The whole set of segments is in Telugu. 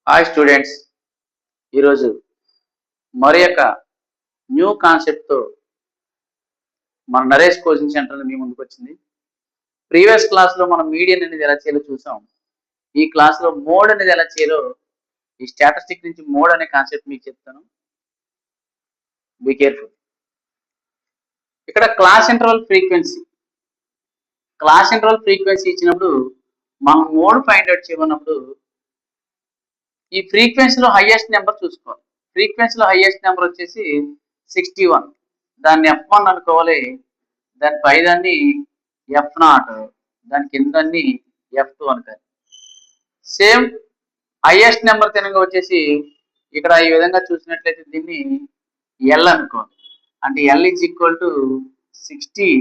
హాయ్ స్టూడెంట్స్, ఈరోజు మరి యొక్క న్యూ కాన్సెప్ట్తో మన నరేష్ కోచింగ్ సెంటర్ మీ ముందుకు వచ్చింది. ప్రీవియస్ క్లాస్లో మనం మీడియన్ అనేది ఎలా చేయాలో చూసాం. ఈ క్లాస్లో మోడ్ అనేది ఎలా చేయాలో, ఈ స్టాటిస్టిక్ నుంచి మోడ్ అనే కాన్సెప్ట్ మీకు చెప్తాను. Be careful. ఇక్కడ క్లాస్ ఇంటర్వల్ ఫ్రీక్వెన్సీ ఇచ్చినప్పుడు మనం మోడ్ ఫైండ్ అవుట్ చేయమన్నప్పుడు ఈ ఫ్రీక్వెన్సీలో హైయెస్ట్ నెంబర్ చూసుకోవాలి. ఫ్రీక్వెన్సీలో హైయెస్ట్ నెంబర్ వచ్చేసి 61. దాన్ని F1 అనుకోవాలి, దాని పైదాన్ని F0, దాని కిందాన్ని F2 అనుకోవాలి. సేమ్ హైయెస్ట్ నెంబర్ తినగా వచ్చేసి ఇక్కడ ఈ విధంగా చూసినట్లయితే దీన్ని L అనుకోవాలి. అంటే L is equal to 60,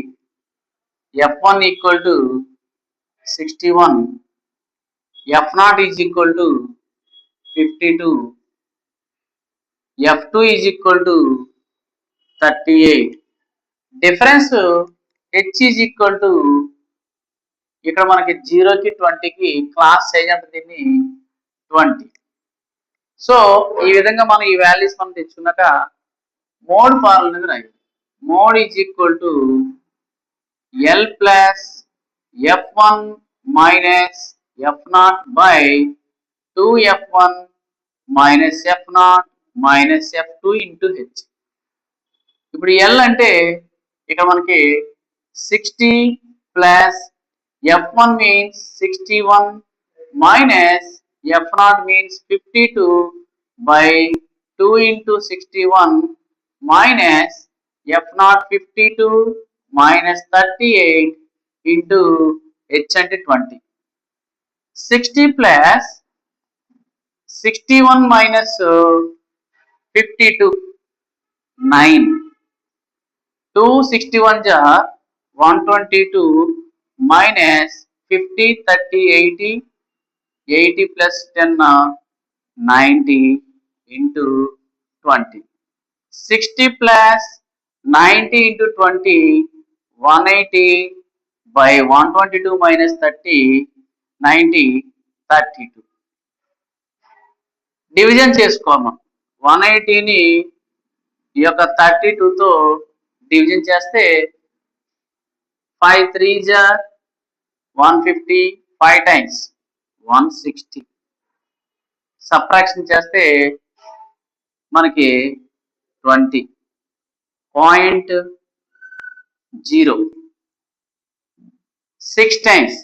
F1 equal to 61, F0 is equal to 52, F2 is equal to 38. Difference H is equal to ఇక్కడ మనకి 0కి 20కి క్లాస్ సైజ్ అంటే దీన్ని 20. సో ఈ విధంగా మనం ఈ వాల్యూస్ మనం తెచ్చుకున్నాక మోడ్ ఫార్ములా అనేది రాయాలి. Mode is equal to L plus F1 minus F0 by 2F1 minus F0 minus F2 into H. ఇప్పుడు L అంటే ఇక్కడ మనకి 60 plus F1 means 61 minus F0 means 52 by 2 into 61 minus F0 52 minus 38 into H అంటే 20. 60 plus 61 minus 52, 9. 2 61 ja 122 minus 50 30 80, 80 plus 10 90 into 20. 60 plus 90 into 20 180 by 122 minus 30 90 32. Division చేసుకోవాలి. 180ని ఈ యొక్క 32తో డివిజన్ చేస్తే 5 3 జా 150, 5 టైమ్స్ 160. సబ్ట్రాక్షన్ చేస్తే మనకి 20.0. 6 టైమ్స్